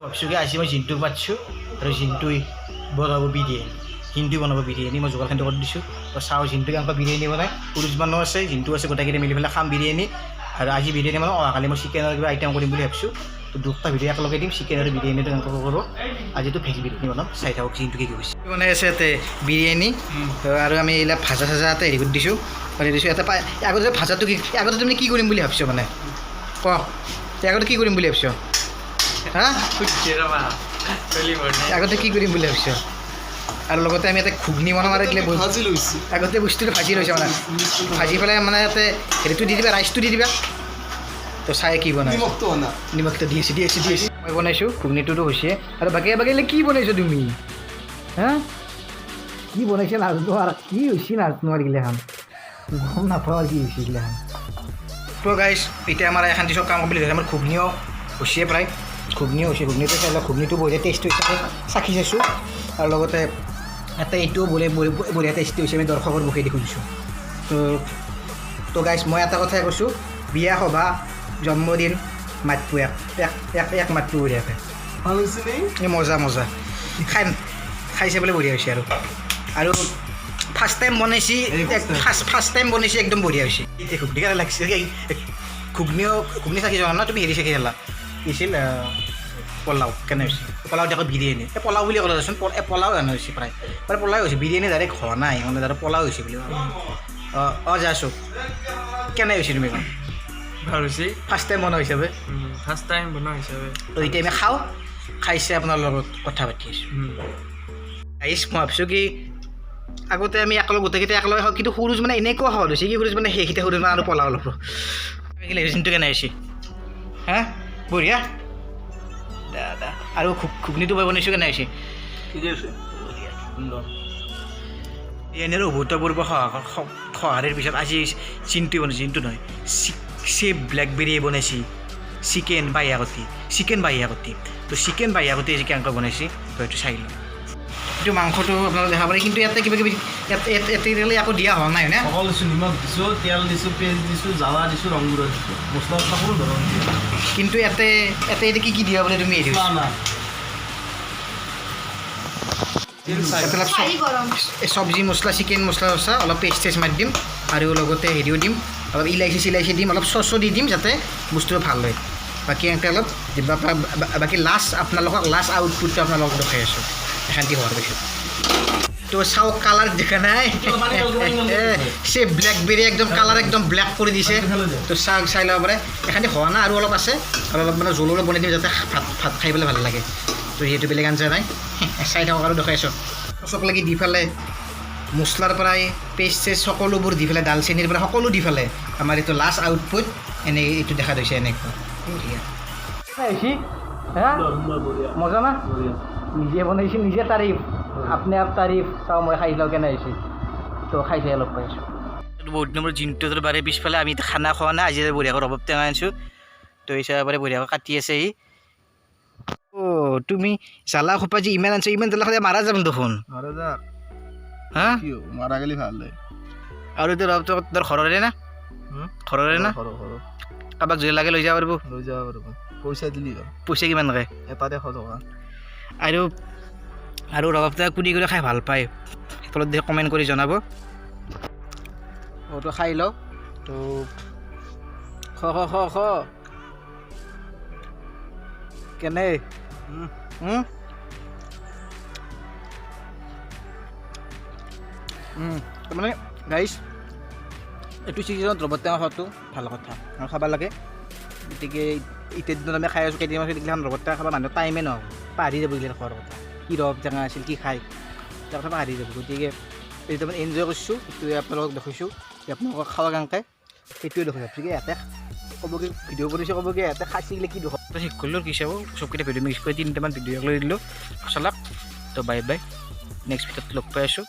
ভাবছোঁ কি আজি মই জিন্টুক মাতিছোঁ আৰু জিন্টুই বনাব বিৰিয়ানী। জিন্টুই বনাব বিৰিয়ানী, মই যোগাৰখিনি কৰি দিছোঁ। তো চাওঁ জিন্টুক এনেকুৱা বিৰিয়ানী বনাই, পুৰুষ মানুহ আছে, জিন্টু আছে, গোটেইকেইটা মিলি পেলাই খাম বিৰিয়ানী। আৰু আজি বিৰিয়ানী মানে অহাকালি মই চিকেনৰ কিবা আইটেম কৰিম বুলি ভাবিছোঁ। তো দুটা ভিডিঅ' একেলগে দিম, চিকেন আৰু বিৰিয়ানীটো এনেকৈ কৰোঁ। আজিতো ভেজ বিৰিয়ানী বনাম, চাই থাকক জিন্টুকে কি কৈছে। বনাই আছে ইয়াতে বিৰিয়ানী আৰু আমি এইবিলাক ভাজা চাজা এটা হেৰি কৰি দিছোঁ। ইয়াতে আগতে ভাজাটো কি, আগতে তুমি কি কৰিম বুলি ভাবিছ মানে ক, আগতে কি কৰিম বুলি ভাবিছ? হা আগতে কি কৰিম বুলি ভাবিছ? আৰু লগতে আমি ইয়াতে ঘুগনি বনাম আৰু আগতে বস্তুটো ভাজি লৈছে মানে, ভাজি পেলাই মানে ইয়াতে হেৰিটো দি দিবা, ৰাইচটো দি দিবা। তো চাই কি বনাই, নিমখটো দি আছে মই বনাইছোঁ, ঘুগনিটোতো হৈছে। আৰু বাকী বাকীলে কি বনাইছোঁ তুমি? হা কি বনাইছে নাজানো আৰু কি হৈছে নাজানো আৰু গিলাখান গম নাপাওঁ আৰু কি হৈছে গিলাখান। তো গাইছ এতিয়া আমাৰ এখন চব কাম কমপ্লিট হৈছে। আমাৰ ঘুগনিও হৈছে প্ৰায়, ঘুগনিও হৈছে। ঘুগনিটো চাই লওক, ঘুগনিটো বঢ়িয়া টেষ্ট হৈছে, চাখি চাইছোঁ। আৰু লগতে এটা এইটোও বঢ়িয়া টেষ্টি হৈছে, আমি দৰ্শকৰ মুখে দেখি দিছোঁ। তো গাইছ মই এটা কথাই কৈছোঁ, বিয়া সভা জন্মদিন মাতটো এক মাতটো বঢ়িয়াকৈ এই মজা খাইছে বোলে বঢ়িয়া হৈছে। আৰু ফাৰ্ষ্ট টাইম বনাইছি, ফাৰ্ষ্ট টাইম বনাইছি, একদম বঢ়িয়া হৈছে। এতিয়া ঘুগনি কাৰণে লাগিছে, ঘুগনি চাকি যোৱা ন তুমি, হেৰি চাকি খালা কিছিল পোলাও, কেনে হৈছে পোলাও? দেখোন বিৰিয়ানী, এই পোলাও বুলি ক'লে দেচোন, পোলাও হেনে হৈছে প্ৰায় পোলাও হৈছে, বিৰিয়ানী ডাইৰেক্ট হোৱা নাই মানে, ডাইৰেক্ট পোলাও হৈছে বুলি। অঁ যাইছোঁ, কেনে হৈছে তুমি কোৱা? ভাল হৈছে, ফাৰ্ষ্ট টাইম বনোৱা হিচাপে, ফাৰ্ষ্ট টাইম বনোৱা হিচাপে। তো এতিয়া আমি খাওঁ, খাইছে আপোনাৰ লগত কথা পাতি আছোঁ। আহিছ মই ভাবিছোঁ কি আগতে আমি একেলগে গোটেইকেইটা একেলগে খাওঁ, কিন্তু সৰুজ মানে এনেকুৱা সহজ হৈছে কি, সৰুজ মানে সেইকেইটা সৰুজ মানে আৰু পোলাও অলপ চিনটো কেনে হৈছে? হা বঢ়িয়া দাদা। আৰু ঘুগনিটো মই বনাইছোঁ, কেনে হৈছে? ঠিকে আছে, সুন্দৰ। এনেৰো অভূতপূৰ্ব সঁহাৰিৰ পিছত আজি চিনটো বনাইছে, চিনটো নহয় চেফ ব্লেকবেৰী বনাইছে চিকেন বাহিয়াকতি, তো চিকেন বাহিয়াকতি আজি কেনেকৈ বনাইছে তো এইটো চাই লওঁ। এইটো মাংসটো আপোনালোকে দেখা পাৰে, কিন্তু ইয়াতে কিবা কিবি ইয়াতে আকৌ দিয়া হোৱা নাই হয়নে? অকল দিছোঁ, নিমখ দিছোঁ, তেল দিছোঁ, পেঁয়াজ দিছোঁ, জ্বালা দিছোঁ, ৰং গুড়া দিছোঁ, মছলা সকলো ধৰণৰ দিয়ে। কিন্তু ইয়াতে কি কি দিয়া বোলে তুমি এৰি চব্জি মছলা, চিকেন মছলা অলপ পেষ্ট মাৰি দিম, আৰু লগতে হেৰিও দিম, অলপ ইলাইচি দিম, অলপ চচো দি দিম যাতে বস্তুটো ভাল হয়। বাকী এনেকৈ অলপ বাকী লাষ্ট আপোনালোকক লাষ্ট আউটপুটটো আপোনালোকক দেখাই আছোঁ এখান্তি হোৱাৰ পিছত। তো চাওক কালাৰ দেখা নাই, সে ব্লেকবেৰী একদম কালাৰ একদম ব্লেক কৰি দিছে। তো চাই ল'ব পাৰে, এখান্তি হোৱা নাই, আৰু অলপ আছে, আৰু অলপ মানে জোল অলপ বনাই দিম যাতে ভাত খাই পেলাই ভাল লাগে। তো যিহেতু বেলেগ আঞ্জা নাই, চাই থাকক আৰু দেখাই আছোঁ। চক লাগি দি পেলাই মছলাৰ পৰাই পেষ্ট চেষ্ট সকলোবোৰ দি পেলাই, দালচেনিৰ পৰা সকলো দি পেলাই আমাৰ এইটো লাষ্ট আউটপুট এনেই এইটো দেখা গৈছে এনেকুৱা। মজা না? নিজে বনাইছে, নিজে তাৰিফ, আপনি আপ তাৰিফ। চাওঁ মই খাই লওঁ কেনে হৈছে, তো খাই চাই অলপ পাইছোঁ। বহুত দিনৰ জিন্টুটোৰ বাৰে পিছফালে আমি খানা খোৱা নাই, আজি বঢ়িয়াকৈ ৰবাব টেঙা আনিছোঁ, তো হিচাপে বঢ়িয়াকৈ কাটি আছে সি। অঁ তুমি জ্বালা খোপা যে ইমান আনিছোঁ, ইমান জ্বালা খালে মাৰা যাম দেখোন। হা মাৰা গেলি ভাল দে। আৰু এতিয়া ৰবাবটো তোৰ ঘৰৰে না? ঘৰৰে না? কাৰোবাক যদি লাগে লৈ যাব পাৰিব, পইচা দিলি পইচা কিমান লাগে? এটা 100 টকা। আৰু ৰবাব টেঙা কুটি কৰি খাই ভাল পায়, তলত দেখি কমেণ্ট কৰি জনাব। তো খাই লওঁ, তো খ কেনে তাৰমানে গাইছ এইটো চিজনত ৰবাব টেঙা খোৱাটো ভাল কথা আৰু খাব লাগে। গতিকে এতিয়া দিনত আমি খাই আছোঁ, কেইদিনমান এইগিলাখন ৰবাব টেঙা খাব মানুহৰ টাইমে নহ'ব, পাহৰি যাব এইগিলাখন খোৱাৰ কথা, কি ৰবাব টেঙা আছিল, কি খায় তাৰ কথা পাহৰি যাব। গতিকে এইটো মানে এনজয় কৰিছোঁ, এইটোৱে আপোনালোকক দেখাইছোঁ, আপোনালোকক খাৱা কেনেকৈ সেইটোৱে দেখাই গতিকে ইয়াতে ক'ব কি ভিডিঅ' কৰিছোঁ, ক'ব কি ইয়াতে খাইছিলে কি দেখাব শেষ কৰিলোঁ, কি চাব চবকেইটা ভিডিঅ' মিক্স কৰি 3টামান ভিডিঅ' লৈ দিলোঁ চলাক। তো বাই বাই, নেক্সট ভিডিঅ'ত লগ পাই আছোঁ।